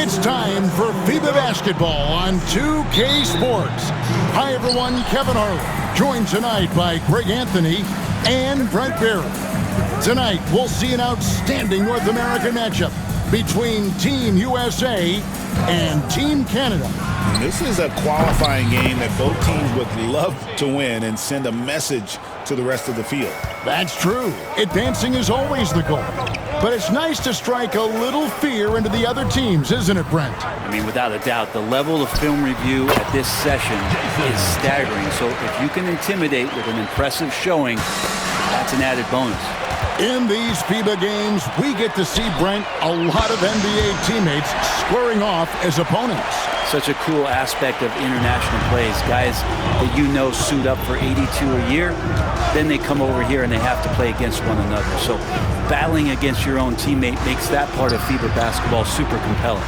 It's time for FIBA basketball on 2K Sports. Hi, everyone. Kevin Harlan, joined tonight by Greg Anthony and Brent Barry. Tonight, we'll see an outstanding North American matchup between Team USA and Team Canada. This is a qualifying game that both teams would love to win and send a message to the rest of the field. That's true. Advancing is always the goal. But it's nice to strike a little fear into the other teams, isn't it, Brent? I mean, without a doubt, the level of film review at this session is staggering. So if you can intimidate with an impressive showing, that's an added bonus. In these FIBA games, we get to see, Brent, a lot of NBA teammates squaring off as opponents. Such a cool aspect of international plays. Guys that you know suit up for 82 a year, then they come over here and they have to play against one another. So battling against your own teammate makes that part of FIBA basketball super compelling.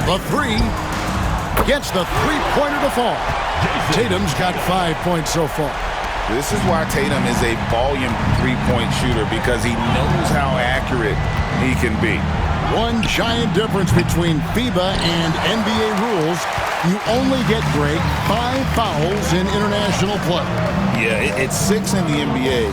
The three gets the three-pointer to fall. Tatum's got 5 points so far. This is why Tatum is a volume three-point shooter, because he knows how accurate he can be. One giant difference between FIBA and NBA rules: you only get, Greg, 5 fouls in international play. Yeah, it's 6 in the NBA.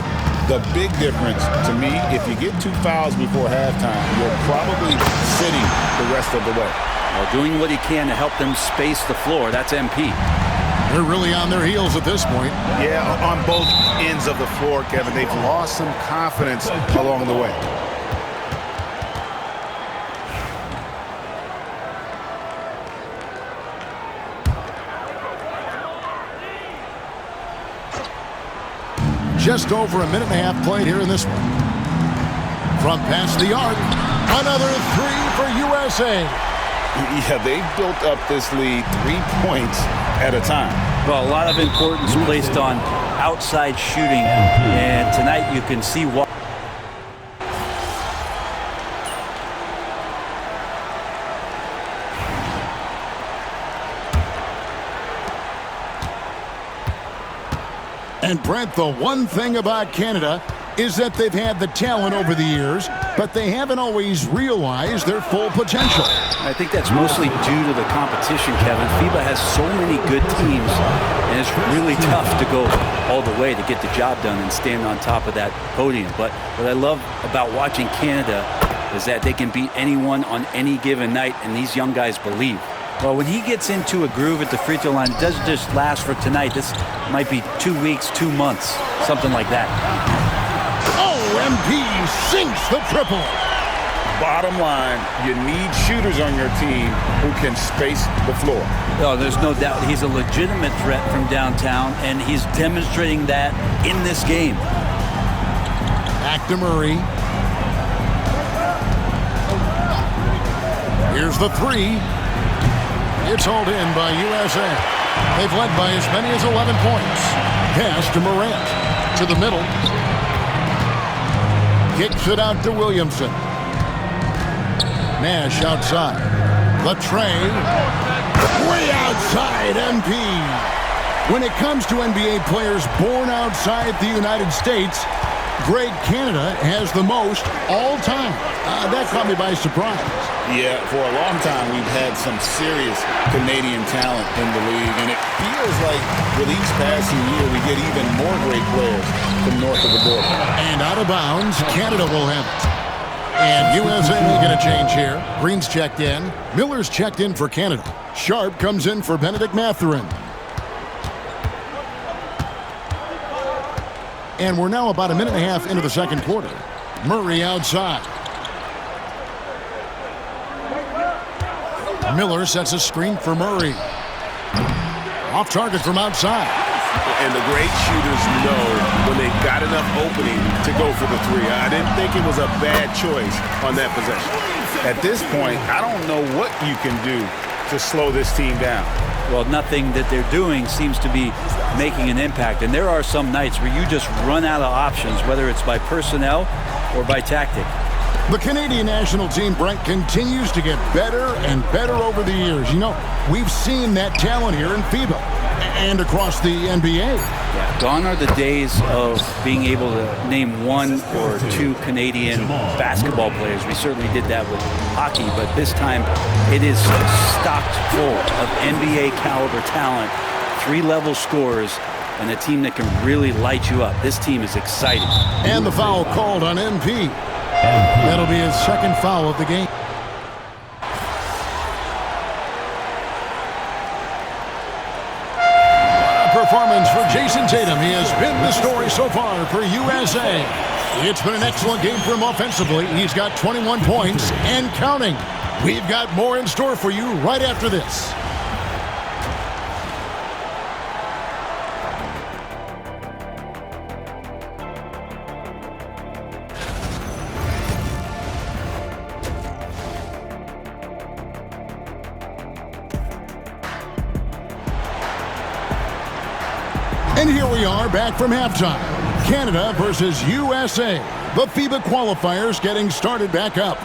The big difference to me, if you get 2 fouls before halftime, you're probably sitting the rest of the way. Well, doing what he can to help them space the floor, that's MP. They're really on their heels at this point. Yeah, on both ends of the floor, Kevin. They've lost some confidence along the way. Just over a minute and a half played here in this one. From past the arc, another three for USA. Yeah, they've built up this lead 3 points at a time. Well, a lot of importance placed on outside shooting, and tonight you can see why. And Brent, the one thing about Canada is that they've had the talent over the years, but they haven't always realized their full potential. I think that's mostly due to the competition, Kevin. FIBA has so many good teams, and it's really tough to go all the way to get the job done and stand on top of that podium. But what I love about watching Canada is that they can beat anyone on any given night, and these young guys believe. Well, when he gets into a groove at the free throw line, it doesn't just last for tonight. This might be 2 weeks, 2 months, something like that. MP sinks the triple. Bottom line, you need shooters on your team who can space the floor. Oh, there's no doubt he's a legitimate threat from downtown, and he's demonstrating that in this game. Back to Murray. Here's the three. It's hauled in by USA. They've led by as many as 11 points. Pass to Morant. To the middle. Kicks it out to Williamson. Nash outside. The tray. Way outside MP. When it comes to NBA players born outside the United States, Greg, Canada has the most all time. That caught me by surprise. Yeah, for a long time we've had some serious Canadian talent in the league, and it feels like with each passing year we get even more great players from north of the border. And out of bounds, Canada will have it. And USA making a change here. Green's checked in. Miller's checked in for Canada. Sharp comes in for Benedict Mathurin. And we're now about a minute and a half into the second quarter. Murray outside. Miller sets a screen for Murray. Off target from outside. And the great shooters know when they've got enough opening to go for the three. I didn't think it was a bad choice on that possession. At this point, I don't know what you can do to slow this team down. Well, nothing that they're doing seems to be making an impact. And there are some nights where you just run out of options, whether it's by personnel or by tactic. The Canadian national team, Brent, continues to get better and better over the years. You know, we've seen that talent here in FIBA. And across the NBA. Yeah, gone are the days of being able to name one or two Canadian basketball players. We certainly did that with hockey, but this time it is stocked full of NBA caliber talent, 3-level scorers, and a team that can really light you up. This team is exciting. And the foul called on MP. That'll be his second foul of the game. Performance for Jason Tatum. He has been the story so far for USA. It's been an excellent game for him offensively. He's got 21 points and counting. We've got more in store for you right after this. And here we are back from halftime. Canada versus USA. The FIBA qualifiers getting started back up.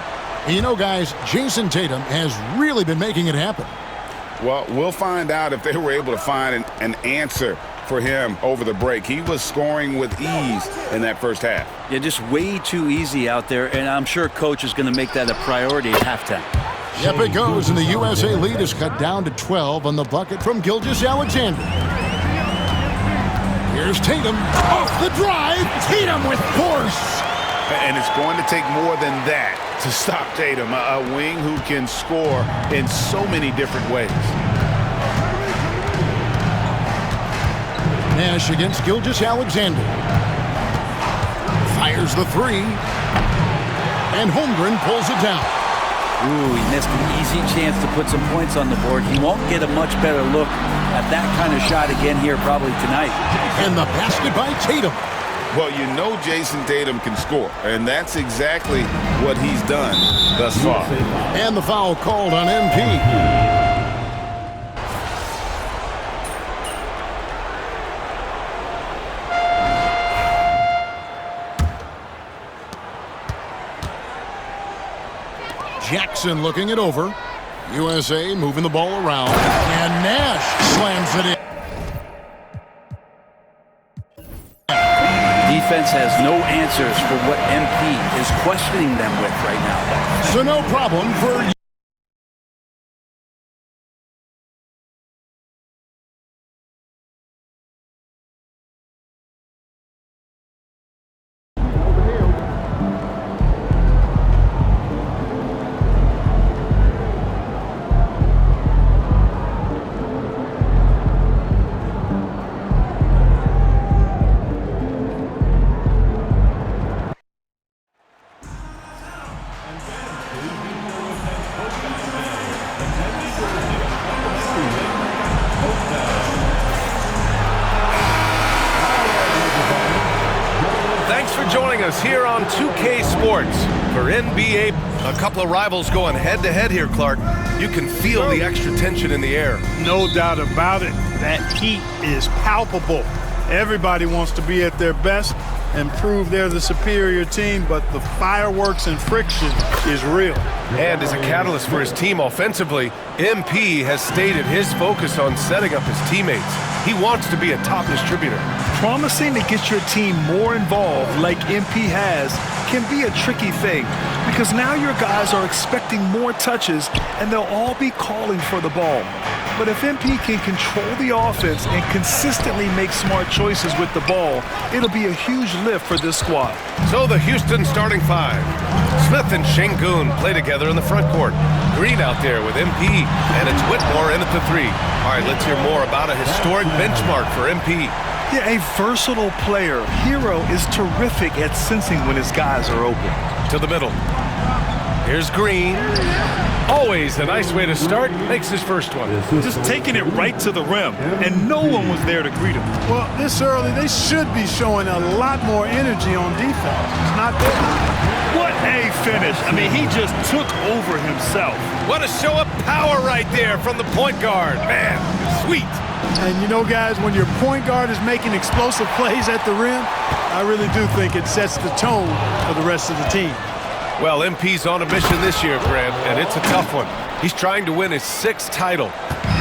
You know, guys, Jason Tatum has really been making it happen. Well, we'll find out if they were able to find an answer for him over the break. He was scoring with ease in that first half. Yeah, just way too easy out there, and I'm sure Coach is going to make that a priority at halftime. Yep, it goes, and the USA lead is cut down to 12 on the bucket from Gilgeous-Alexander. Here's Tatum off the drive. Tatum with force. And it's going to take more than that to stop Tatum, a wing who can score in so many different ways. Nash against Gilgeous-Alexander. Fires the three. And Holmgren pulls it down. Ooh, he missed an easy chance to put some points on the board. He won't get a much better look at that kind of shot again here probably tonight. And the basket by Tatum. Well, you know Jason Tatum can score, and that's exactly what he's done thus far. And the foul called on MP. Jackson looking it over. USA moving the ball around. And Nash slams it in. Defense has no answers for what MP is questioning them with right now. So no problem for... Joining us here on 2K Sports for NBA. A couple of rivals going head-to-head here, Clark. You can feel the extra tension in the air. No doubt about it. That heat is palpable. Everybody wants to be at their best and prove they're the superior team, but the fireworks and friction is real. And as a catalyst for his team offensively, MP has stated his focus on setting up his teammates. He wants to be a top distributor. Promising to get your team more involved like MP has can be a tricky thing because now your guys are expecting more touches and they'll all be calling for the ball. But if MP can control the offense and consistently make smart choices with the ball, it'll be a huge lift for this squad. So the Houston starting five. Smith and Şengün play together in the front court. Green out there with MP, and it's Whitmore in at the three. All right, let's hear more about a historic benchmark for MP. Yeah, a versatile player. Hero is terrific at sensing when his guys are open. To the middle. Here's Green. Always a nice way to start. Makes his first one. Just taking it right to the rim, and no one was there to greet him. Well, this early, they should be showing a lot more energy on defense. It's not there. What a finish. I mean, he just took over himself. What a show of power right there from the point guard. Man, sweet. And you know, guys, when your point guard is making explosive plays at the rim, I really do think it sets the tone for the rest of the team. Well, MP's on a mission this year, Grant, and it's a tough one. He's trying to win his 6th title.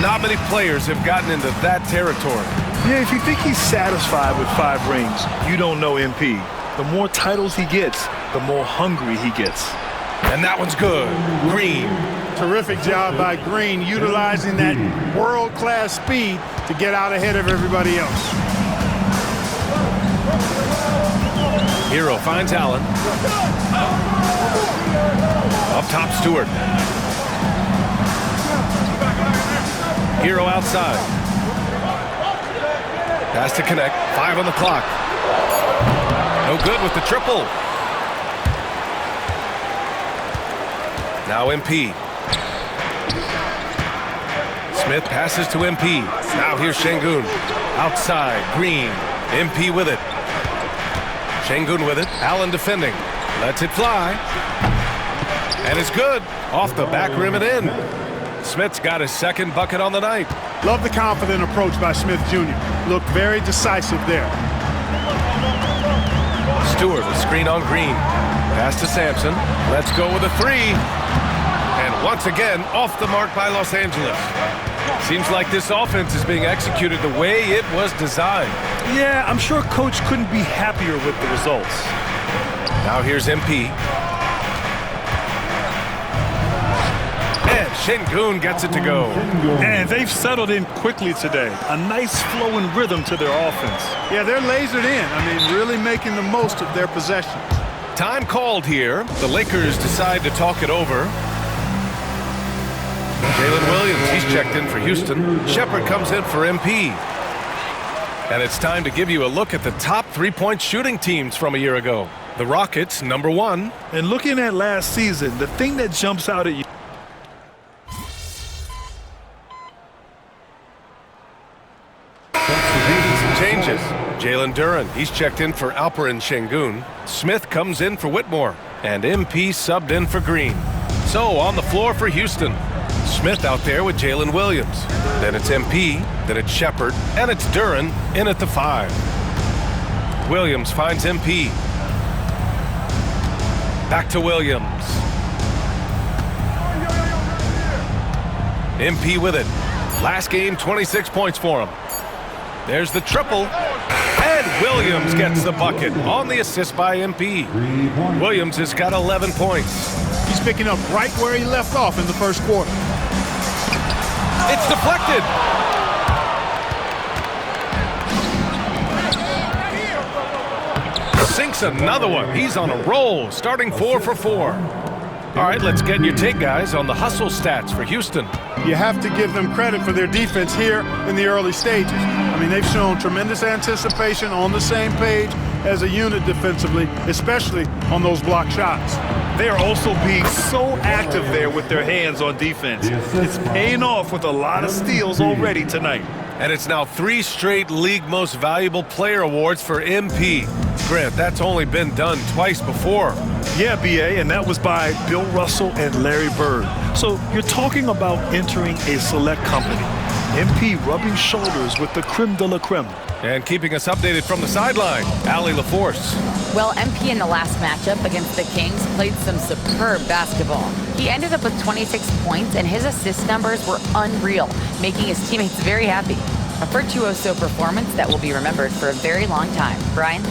Not many players have gotten into that territory. Yeah, if you think he's satisfied with 5 rings, you don't know MP. The more titles he gets, the more hungry he gets. And that one's good. Green. Terrific job by Green, utilizing that world-class speed to get out ahead of everybody else. Hero finds Allen. Up top, Stewart. Hero outside. Pass to connect. 5 on the clock. No good with the triple. Now MP. Smith passes to MP. Now here's Şengün. Outside, Green. MP with it. Şengün with it. Allen defending. Lets it fly. And it's good. Off the back rim and in. Smith's got his second bucket on the night. Love the confident approach by Smith Jr. Looked very decisive there. Stewart with screen on Green. Pass to Sampson. Let's go with a 3. And once again, off the mark by Los Angeles. Seems like this offense is being executed the way it was designed. Yeah, I'm sure Coach couldn't be happier with the results. Now here's MP. And Şengün gets it to go. And they've settled in quickly today. A nice flowing rhythm to their offense. Yeah, they're lasered in. I mean, really making the most of their possessions. Time called here. The Lakers decide to talk it over. Jalen Williams, he's checked in for Houston. Shepherd comes in for MP. And it's time to give you a look at the top three-point shooting teams from a year ago. The Rockets, number 1. And looking at last season, the thing that jumps out at you. Changes. Jalen Duren, he's checked in for Alperen Şengün. Smith comes in for Whitmore. And MP subbed in for Green. So on the floor for Houston. Smith out there with Jalen Williams. Then it's MP, then it's Shepherd, and it's Duren in at the 5. Williams finds MP. Back to Williams. MP with it. Last game, 26 points for him. There's the triple. And Williams gets the bucket on the assist by MP. Williams has got 11 points. He's picking up right where he left off in the first quarter. It's deflected. Sinks another one. He's on a roll, starting 4 for 4. All right, let's get your take, guys, on the hustle stats for Houston. You have to give them credit for their defense here in the early stages. I mean, they've shown tremendous anticipation, on the same page as a unit defensively, especially on those block shots. They are also being so active there with their hands on defense. It's paying off with a lot of steals already tonight. And it's now 3 straight League Most Valuable Player awards for MP. Grant, that's only been done twice before. Yeah, B.A., and that was by Bill Russell and Larry Bird. So you're talking about entering a select company. MP rubbing shoulders with the creme de la creme. And keeping us updated from the sideline, Allie LaForce. Well, MP in the last matchup against the Kings played some superb basketball. He ended up with 26 points, and his assist numbers were unreal, making his teammates very happy. A virtuoso performance that will be remembered for a very long time. Brian?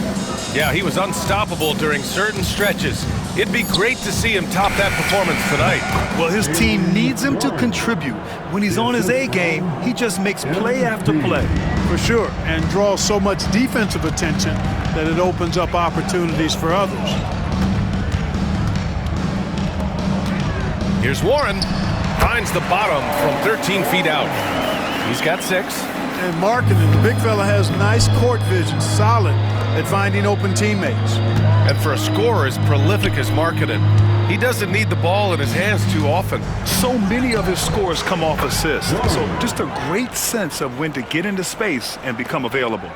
Yeah, he was unstoppable during certain stretches. It'd be great to see him top that performance tonight. Well, his team needs him to contribute. When he's on his A game, he just makes play after play. For sure, and draws so much defensive attention that it opens up opportunities for others. Here's Warren. Finds the bottom from 13 feet out. He's got 6. And Markkanen, the big fella, has nice court vision, solid at finding open teammates. And for a scorer as prolific as Markkanen, he doesn't need the ball in his hands too often. So many of his scores come off assists. So just a great sense of when to get into space and become available.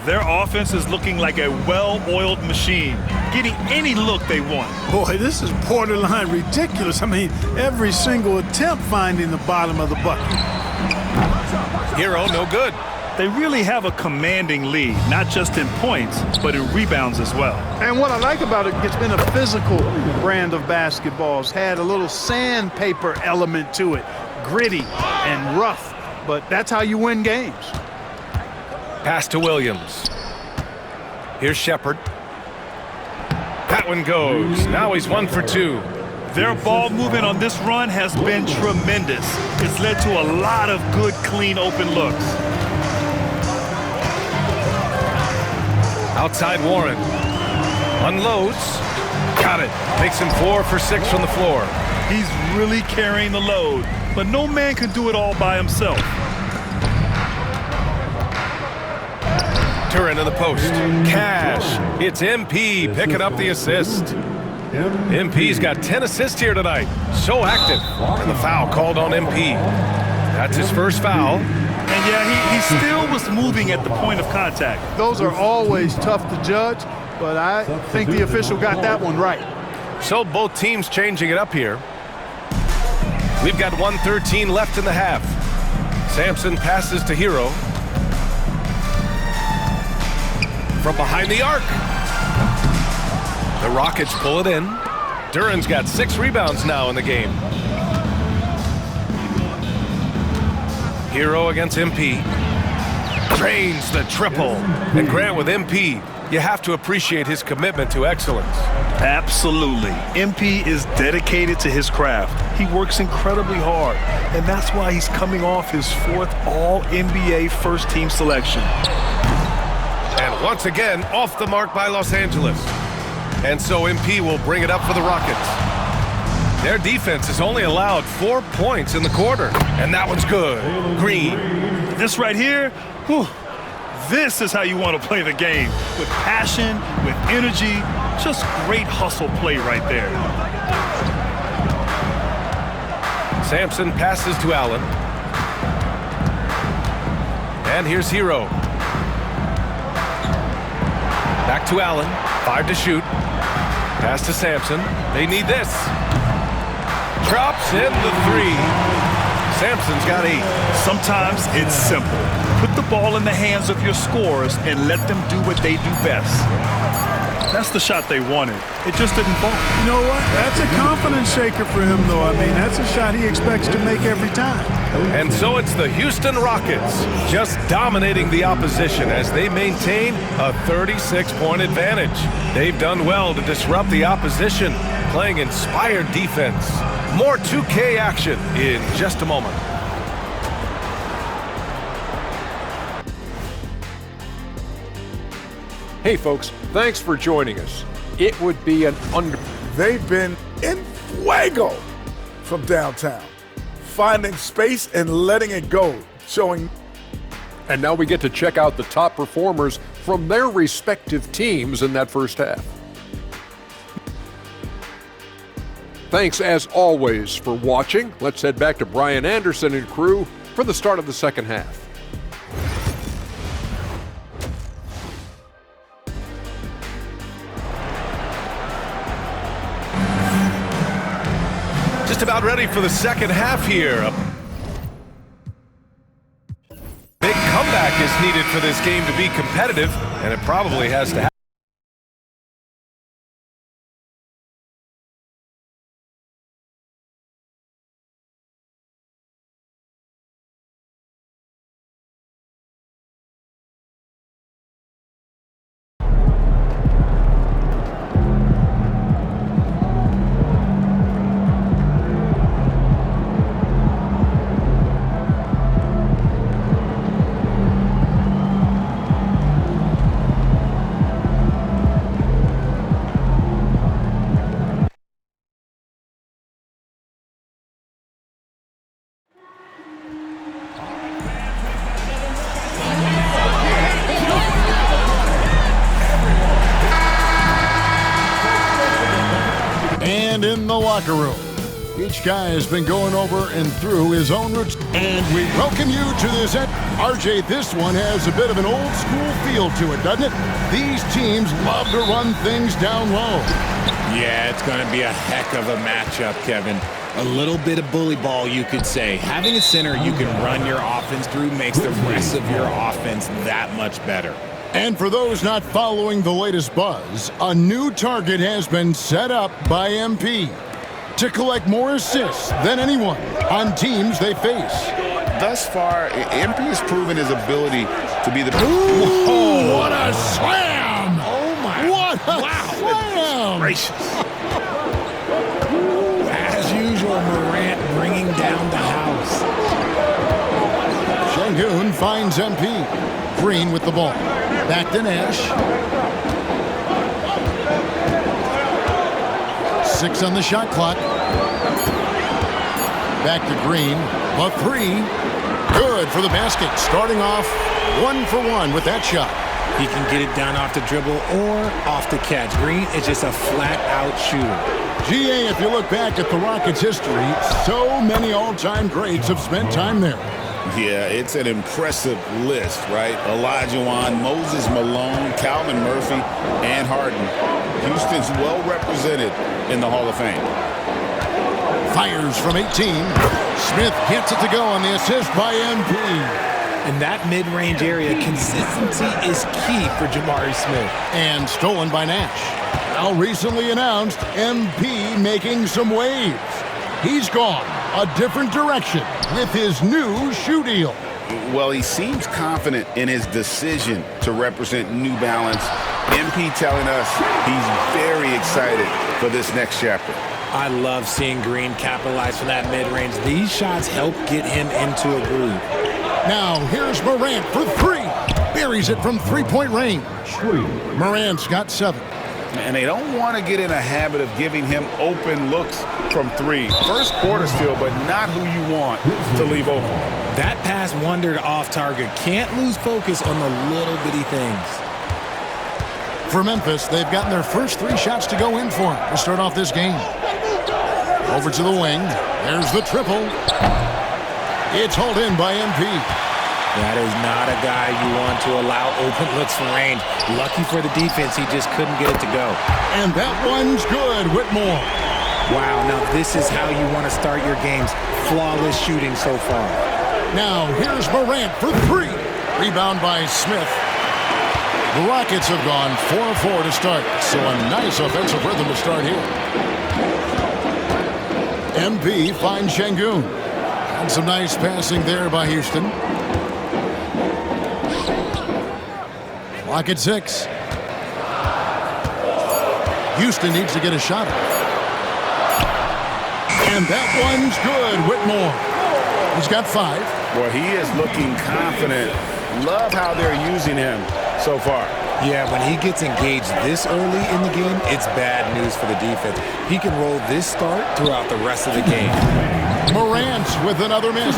Their offense is looking like a well-oiled machine, getting any look they want. Boy, this is borderline ridiculous. I mean, every single attempt finding the bottom of the bucket. Hero, no good. They really have a commanding lead, not just in points, but in rebounds as well. And what I like about it, it's been a physical brand of basketball. It's had a little sandpaper element to it, gritty and rough, but that's how you win games. Pass to Williams. Here's Shepard. That one goes. Now he's 1 for 2. Their ball movement on this run has been tremendous. It's led to a lot of good, clean, open looks. Outside Warren. Unloads. Got it. Makes him 4 for 6 from the floor. He's really carrying the load, but no man can do it all by himself. Turin in the post. Cash. It's MP picking up the assist. MP's got 10 assists here tonight. So active. And the foul called on MP. That's his first foul. And yeah, he still was moving at the point of contact. Those are always tough to judge, but I think the official got that one right. So both teams changing it up here. We've got 1:13 left in the half. Sampson passes to Hero. From behind the arc. The Rockets pull it in. Duran's got 6 rebounds now in the game. Hero against MP. Drains the triple. And Grant with MP, you have to appreciate his commitment to excellence. Absolutely. MP is dedicated to his craft. He works incredibly hard, and that's why he's coming off his 4th All-NBA first-team selection. And once again, off the mark by Los Angeles. And so MP will bring it up for the Rockets. Their defense has only allowed 4 points in the quarter. And that one's good. Green. This right here, whew, this is how you want to play the game. With passion, with energy, just great hustle play right there. Sampson passes to Allen. And here's Hero. Back to Allen. 5 to shoot. Pass to Sampson. They need this. Drops in the 3. Sampson's got 8. Sometimes it's simple. Put the ball in the hands of your scorers and let them do what they do best. That's the shot they wanted. It just didn't fall. You know what? That's a confidence shaker for him, though. I mean, that's a shot he expects to make every time. And so it's the Houston Rockets just dominating the opposition as they maintain a 36-point advantage. They've done well to disrupt the opposition, playing inspired defense. More 2K action in just a moment. Hey folks, thanks for joining us. It would be an They've been in fuego from downtown, finding space and letting it go, showing. And now we get to check out the top performers from their respective teams in that first half. Thanks as always for watching. Let's head back to Brian Anderson and crew for the start of the second half. Just about ready for the second half here. A big comeback is needed for this game to be competitive, and it probably has to happen. And in the locker room, each guy has been going over and through his own roots. And we welcome you to this. RJ, this one has a bit of an old school feel to it, doesn't it? These teams love to run things down low. Yeah, it's going to be a heck of a matchup, Kevin. A little bit of bully ball, you could say. Having a center you can run your offense through makes the rest of your offense that much better. And for those not following the latest buzz, a new target has been set up by MP to collect more assists than anyone on teams they face. thus far, MP has proven his ability to be the... Ooh, what a slam! Oh, my. What a slam! Gracious. As usual, Morant bringing down the house. Şengün finds MP. Green with the ball. Back to Nash. 6 on the shot clock. Back to Green. A 3. Good for the basket. Starting off 1 for 1 with that shot. He can get it done off the dribble or off the catch. Green is just a flat-out shooter. GA, if you look back at the Rockets' history, so many all-time greats have spent time there. Yeah, it's an impressive list, right? Olajuwon, Moses Malone, Calvin Murphy, and Harden. Houston's well represented in the Hall of Fame. Fires from 18. Smith gets it to go on the assist by MP. In that mid-range area, consistency is key for Jabari Smith. And stolen by Nash. Now recently announced, MP making some waves. He's gone a different direction with his new shoe deal. Well, he seems confident in his decision to represent New Balance. MP telling us he's very excited for this next chapter. I love seeing Green capitalize from that mid-range. These shots help get him into a groove. Now here's Morant for 3. Buries it from 3-point range. Morant's got 7. And they don't want to get in a habit of giving him open looks from 3. First quarter still, but not who you want to leave open. That pass wandered off target. Can't lose focus on the little bitty things. For Memphis, they've gotten their first 3 shots to go in for to start off this game. Over to the wing. There's the triple. It's hauled in by MP. That is not a guy you want to allow open looks from range. Lucky for the defense, he just couldn't get it to go. And that one's good, Whitmore. Wow, now this is how you want to start your games. Flawless shooting so far. Now here's Morant for 3. Rebound by Smith. The Rockets have gone 4-4 to start, so a nice offensive rhythm to start here. MP finds Şengün. And some nice passing there by Houston. Clock at 6. Houston needs to get a shot up. And that one's good, Whitmore. He's got 5. Well, he is looking confident. Love how they're using him so far. Yeah, when he gets engaged this early in the game, it's bad news for the defense. He can roll this start throughout the rest of the game. Morant with another miss.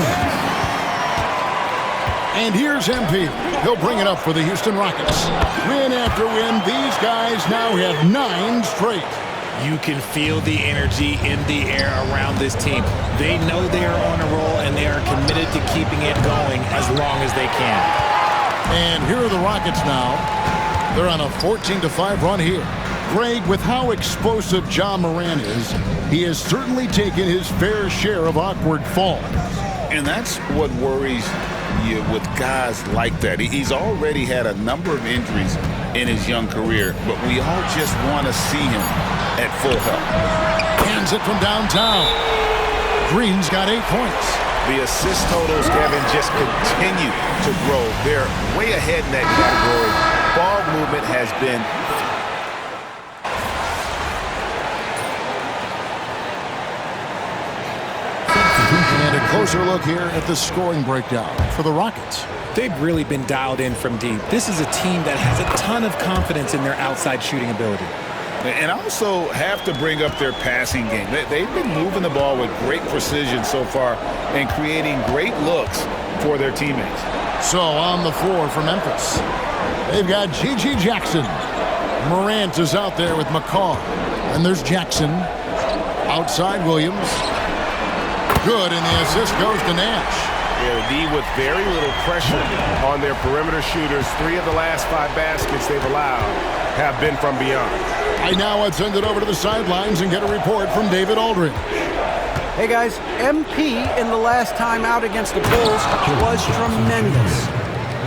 And here's MP. He'll bring it up for the Houston Rockets. Win after win, these guys now have 9 straight. You can feel the energy in the air around this team. They know they are on a roll, and they are committed to keeping it going as long as they can. And here are the Rockets now. They're on a 14-5 run here. Greg, with how explosive Ja Morant is, he has certainly taken his fair share of awkward falls. And that's what worries you with guys like that. He's already had a number of injuries in his young career, but we all just want to see him at full health. Hands it from downtown. Green's got 8 points. The assist totals, Kevin, just continue to grow. They're way ahead in that category. Ball movement has been... And a closer look here at the scoring breakdown for the Rockets. They've really been dialed in from deep. This is a team that has a ton of confidence in their outside shooting ability. And also have to bring up their passing game. They've been moving the ball with great precision so far and creating great looks for their teammates. So on the floor for Memphis, they've got G.G. Jackson. Morant is out there with McCaw. And there's Jackson. Outside Williams. Good, and the assist goes to Nash. Yeah, the D with very little pressure on their perimeter shooters. 3 of the last 5 baskets they've allowed have been from beyond. Right now, let's send it over to the sidelines and get a report from David Aldridge. Hey guys, MP in the last time out against the Bulls was tremendous.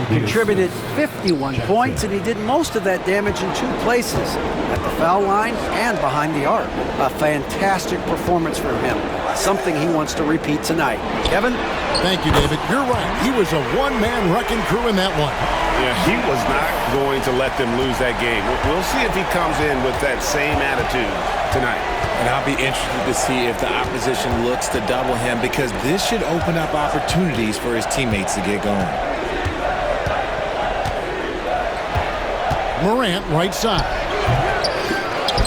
He contributed 51 points, and he did most of that damage in 2 places, at the foul line and behind the arc. A fantastic performance from him. something he wants to repeat tonight. Kevin? Thank you, David. You're right. He was a one-man wrecking crew in that one. Yeah, he was not going to let them lose that game. We'll see if he comes in with that same attitude tonight. And I'll be interested to see if the opposition looks to double him, because this should open up opportunities for his teammates to get going. Morant, right side.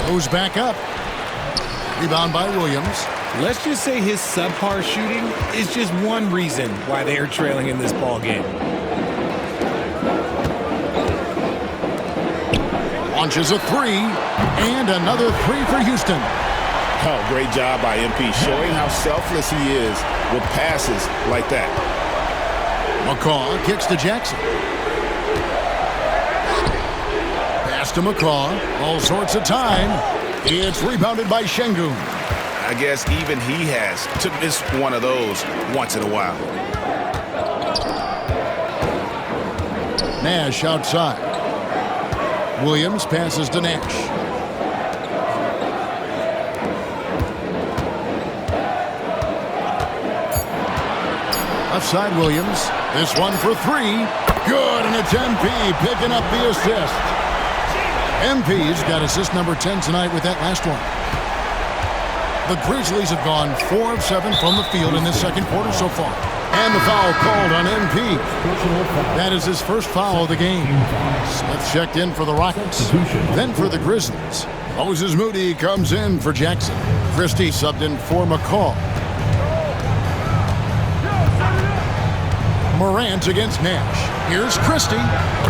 Goes back up. Rebound by Williams. Let's just say his subpar shooting is just one reason why they are trailing in this ball game. Launches a three, and another three for Houston. Oh, great job by MP, showing how selfless he is with passes like that. McCaw kicks to Jackson. Pass to McCaw. All sorts of time. It's rebounded by Şengün. I guess even he has to miss one of those once in a while. Nash outside. Williams passes to Nash. Left side Williams. This one for three. Good, and it's MP picking up the assist. MP's got assist number 10 tonight with that last one. The Grizzlies have gone 4 of 7 from the field in this second quarter so far. And the foul called on MP. That is his first foul of the game. Smith checked in for the Rockets, then for the Grizzlies. Moses Moody comes in for Jackson. Christie subbed in for McCaw. Morant against Nash. Here's Christie.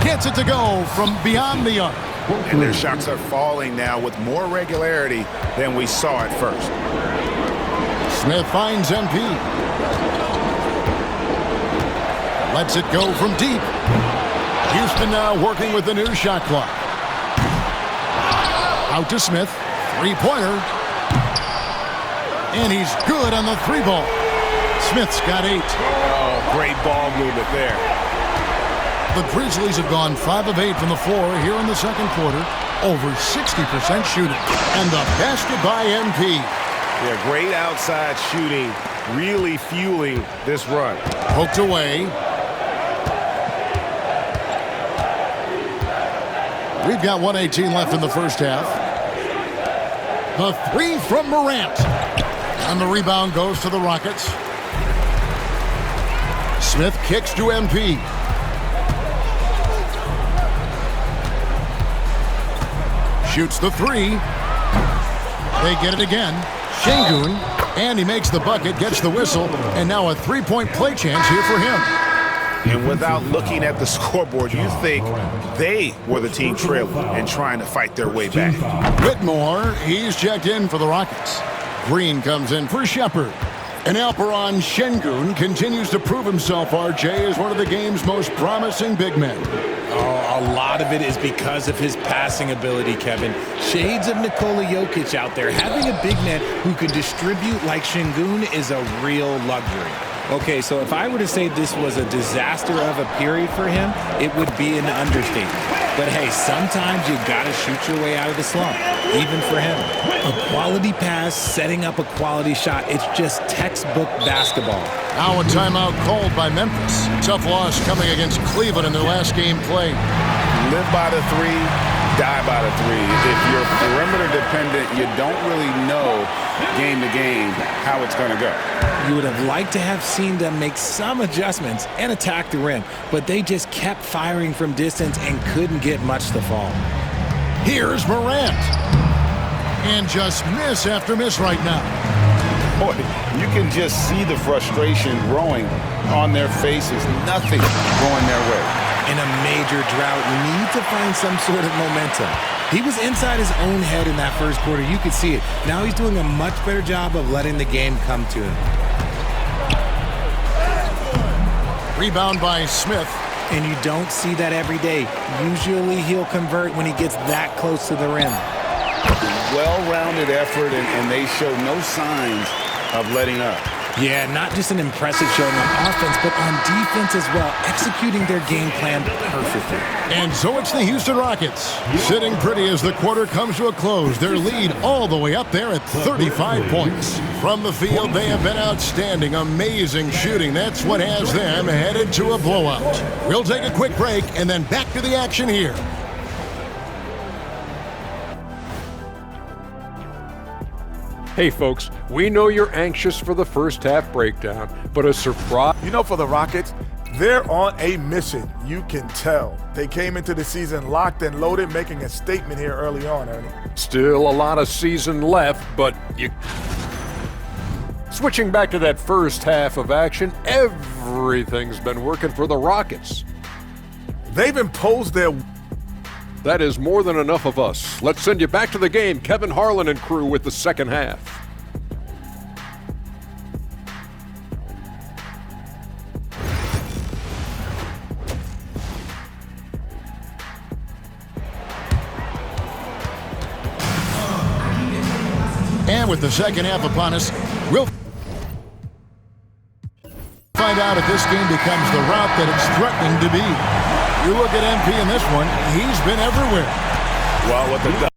Gets it to go from beyond the arc. And their shots are falling now with more regularity than we saw at first. Smith finds MP. Lets it go from deep. Houston now working with the new shot clock. Out to Smith. Three-pointer. And he's good on the three ball. Smith's got 8. Oh, great ball movement there. The Grizzlies have gone 5 of 8 from the floor here in the second quarter. Over 60% shooting. And the basket by MP. Yeah, great outside shooting. Really fueling this run. Poked away. We've got 1:18 left in the first half. The three from Morant. And the rebound goes to the Rockets. Smith kicks to MP. Shoots the three. They get it again. Şengün, and he makes the bucket, gets the whistle, and now a three-point play chance here for him. And without looking at the scoreboard, you think they were the team trailing and trying to fight their way back. Whitmore, he's checked in for the Rockets. Green comes in for Shepherd. And Alperon Şengün continues to prove himself, RJ, as one of the game's most promising big men. Oh, a lot of it is because of his passing ability, Kevin. Shades of Nikola Jokic out there. Having a big man who can distribute like Şengün is a real luxury. Okay, so if I were to say this was a disaster of a period for him, it would be an understatement. But hey, sometimes you gotta shoot your way out of the slump, even for him. A quality pass, setting up a quality shot, it's just textbook basketball. Now a timeout called by Memphis. Tough loss coming against Cleveland in their last game played. Live by the three, die by the three. If you're perimeter dependent, you don't really know game to game how it's going to go. You would have liked to have seen them make some adjustments and attack the rim, but they just kept firing from distance and couldn't get much to fall. Here's Morant. And just miss after miss right now. Boy, you can just see the frustration growing on their faces. Nothing going their way. In a major drought, need to find some sort of momentum. He was inside his own head in that first quarter. You could see it. Now he's doing a much better job of letting the game come to him. Rebound by Smith. And you don't see that every day. Usually he'll convert when he gets that close to the rim. Well-rounded effort, and they show no signs of letting up. Yeah, not just an impressive showing on offense, but on defense as well, executing their game plan perfectly. And so it's the Houston Rockets, sitting pretty as the quarter comes to a close. Their lead all the way up there at 35 points. From the field, they have been outstanding, amazing shooting. That's what has them headed to a blowout. We'll take a quick break and then back to the action here. Hey folks, we know you're anxious for the first half breakdown, but a surprise. You know, for the Rockets, they're on a mission. You can tell. They came into the season locked and loaded, making a statement here early on, Ernie. Still a lot of season left, but you... Switching back to that first half of action, everything's been working for the Rockets. They've imposed their... That is more than enough of us. Let's send you back to the game. Kevin Harlan and crew with the second half. And with the second half upon us, we'll find out if this game becomes the route that it's threatening to be. You look at MP in this one, he's been everywhere. Well, what the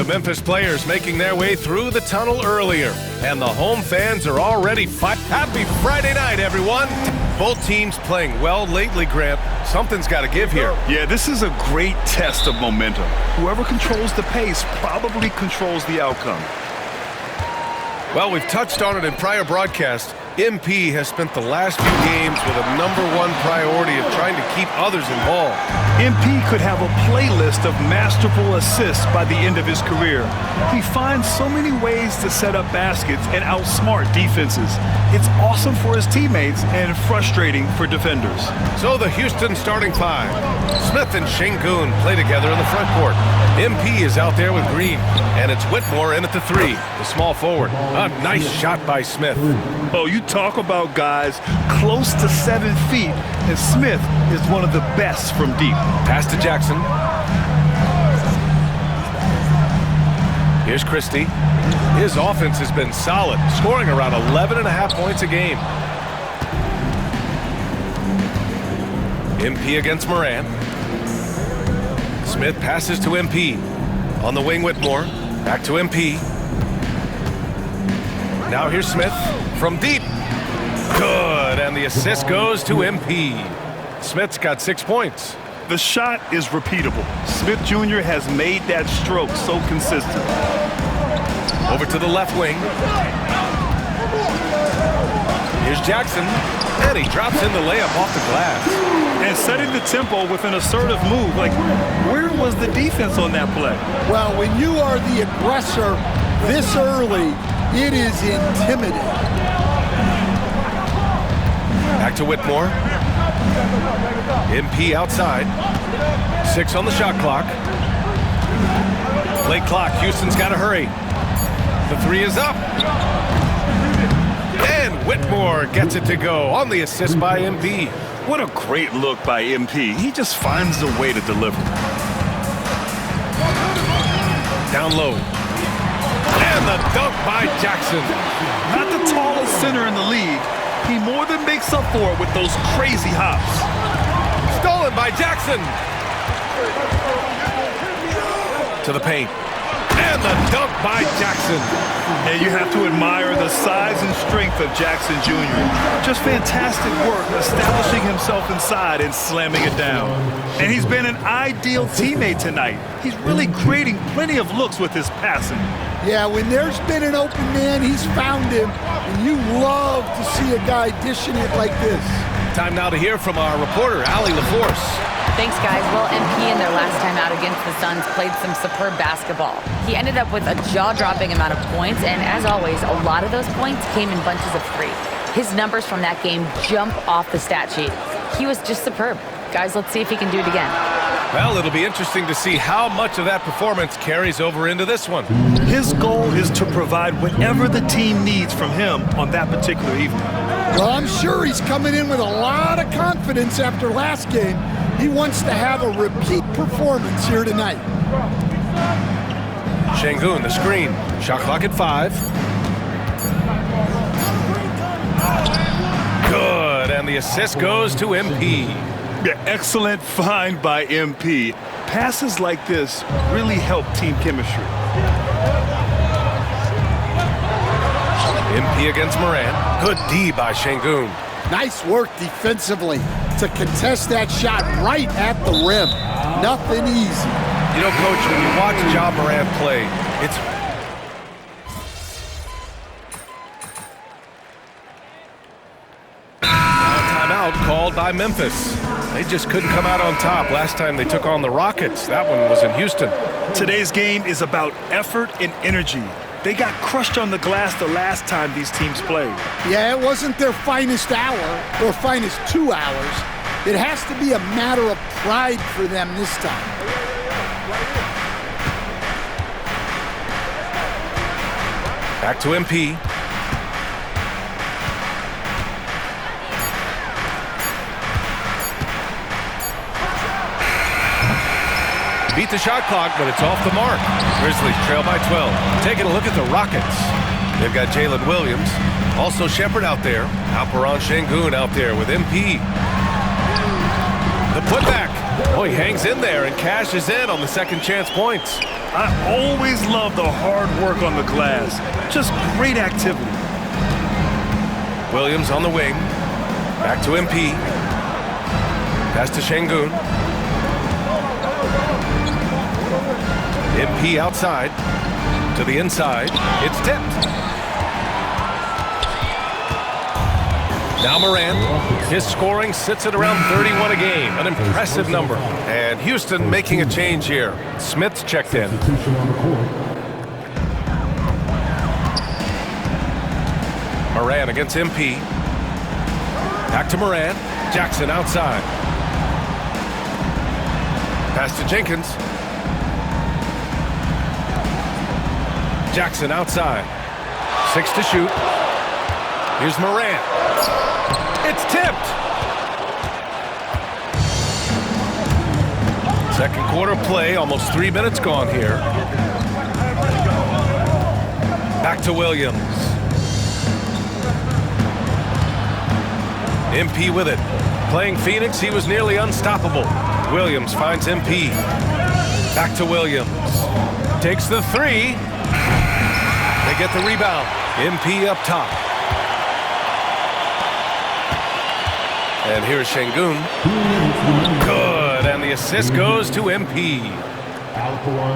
The Memphis players making their way through the tunnel earlier, and the home fans are already Happy Friday night, everyone! Both teams playing well lately, Grant. Something's got to give here. Yeah, this is a great test of momentum. Whoever controls the pace probably controls the outcome. Well, we've touched on it in prior broadcasts. MP has spent the last few games with a #1 priority of trying to keep others involved. MP could have a playlist of masterful assists by the end of his career. He finds so many ways to set up baskets and outsmart defenses. It's awesome for his teammates and frustrating for defenders. So the Houston starting five. Smith and Şengün play together in the front court. MP is out there with Green, and it's Whitmore in at the three, the small forward. A nice shot by Smith. Oh, you talk about guys close to 7 feet, and Smith is one of the best from deep. Pass to Jackson. Here's Christie. His offense has been solid, scoring around 11.5 points a game. MP against Moran. Smith passes to MP. On the wing, Whitmore. Back to MP. Now here's Smith from deep. Good, and the assist goes to MP. Smith's got 6 points. The shot is repeatable. Smith Jr. has made that stroke so consistent. Over to the left wing. Here's Jackson, and he drops in the layup off the glass. And setting the tempo with an assertive move. Like, where was the defense on that play? Well, when you are the aggressor this early, it is intimidating. Back to Whitmore. MP outside. 6 on the shot clock. Late clock. Houston's got to hurry. The three is up. And Whitmore gets it to go on the assist by MP. What a great look by MP. He just finds a way to deliver. Down low. And the dunk by Jackson. Not the tallest center in the league. He more than makes up for it with those crazy hops. Stolen by Jackson. To the paint. And the dunk by Jackson. And you have to admire the size and strength of Jackson Jr. Just fantastic work establishing himself inside and slamming it down. And he's been an ideal teammate tonight. He's really creating plenty of looks with his passing. Yeah, when there's been an open man, he's found him. And you love to see a guy dishing it like this. Time now to hear from our reporter, Allie LaForce. Thanks, guys. Well, MP in their last time out against the Suns played some superb basketball. He ended up with a jaw-dropping amount of points, and as always, a lot of those points came in bunches of 3. His numbers from that game jump off the stat sheet. He was just superb. Guys, let's see if he can do it again. Well, it'll be interesting to see how much of that performance carries over into this one. His goal is to provide whatever the team needs from him on that particular evening. Well, I'm sure he's coming in with a lot of confidence after last game. He wants to have a repeat performance here tonight. Şengün, the screen. Shot clock at 5. Good, and the assist goes to MP. Yeah, excellent find by MP. Passes like this really help team chemistry. MP against Moran. Good D by Şengün. Nice work defensively to contest that shot right at the rim. Nothing easy. You know, Coach, when you watch Ja Morant play, it's... Timeout called by Memphis. They just couldn't come out on top last time they took on the Rockets. That one was in Houston. Today's game is about effort and energy. They got crushed on the glass the last time these teams played. Yeah, it wasn't their finest hour or finest 2 hours. It has to be a matter of pride for them this time. Back to MP. Beat the shot clock, but it's off the mark. Grizzlies trail by 12. Taking a look at the Rockets. They've got Jalen Williams. Also Shepherd out there. Alperen Şengün out there with MP. The putback. Oh, he hangs in there and cashes in on the second chance points. I always love the hard work on the glass. Just great activity. Williams on the wing. Back to MP. Pass to Şengün. MP outside to the inside. It's tipped. Now Moran. His scoring sits at around 31 a game. An impressive number. And Houston making a change here. Smith's checked in. Moran against MP. Back to Moran. Jackson outside. Pass to Jenkins. Jackson outside. 6 to shoot. Here's Moran. It's tipped. Second quarter play, almost 3 minutes gone here. Back to Williams. MP with it. Playing Phoenix, he was nearly unstoppable. Williams finds MP. Back to Williams. Takes the 3. They get the rebound. MP up top. And here's Şengün. Good, and the assist goes to MP.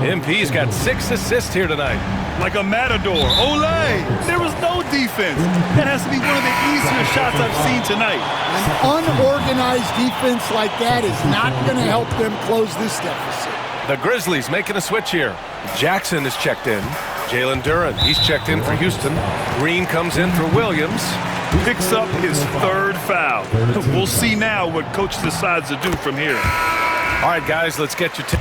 MP's got 6 assists here tonight. Like a matador. Olay! There was no defense. That has to be one of the easier shots I've seen tonight. An unorganized defense like that is not going to help them close this deficit. The Grizzlies making a switch here. Jackson is checked in. Jalen Duren, he's checked in for Houston. Green comes in for Williams. Picks up his 3rd foul. We'll see now what coach decides to do from here. All right, guys, let's get you to...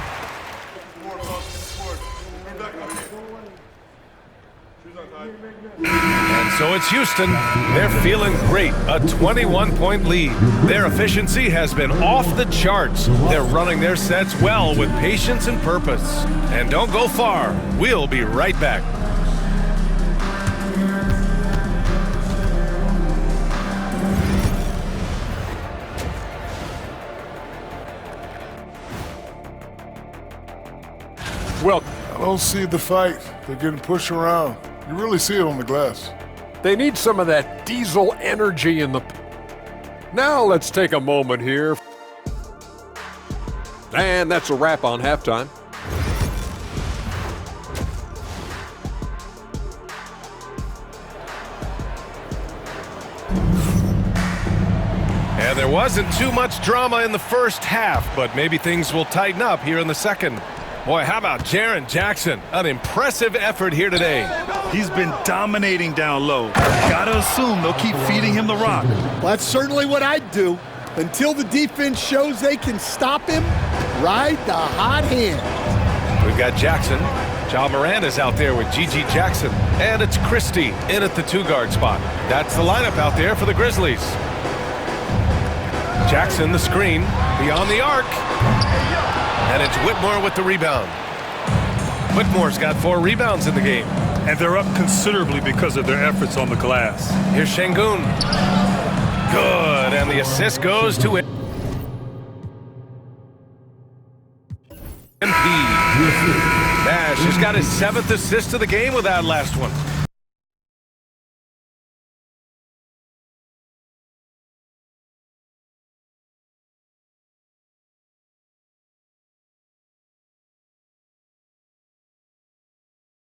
And so it's Houston. They're feeling great. A 21-point lead. Their efficiency has been off the charts. They're running their sets well with patience and purpose. And don't go far. We'll be right back. Well, I don't see the fight. They're getting pushed around. You really see it on the glass. They need some of that diesel energy in the... Now let's take a moment here. And that's a wrap on halftime. And there wasn't too much drama in the first half, but maybe things will tighten up here in the second. Boy, how about Jaren Jackson? An impressive effort here today. He's been dominating down low. Gotta assume they'll keep feeding him the rock. Well, that's certainly what I'd do. Until the defense shows they can stop him, ride the hot hand. We've got Jackson. Ja Moran's out there with Gigi Jackson. And it's Christie in at the 2-guard spot. That's the lineup out there for the Grizzlies. Jackson, the screen, beyond the arc. And it's Whitmore with the rebound. Whitmore's got 4 rebounds in the game. And they're up considerably because of their efforts on the glass. Here's Şengün. Good, and the assist goes to it. MP. Nash has got his 7th assist of the game with that last one.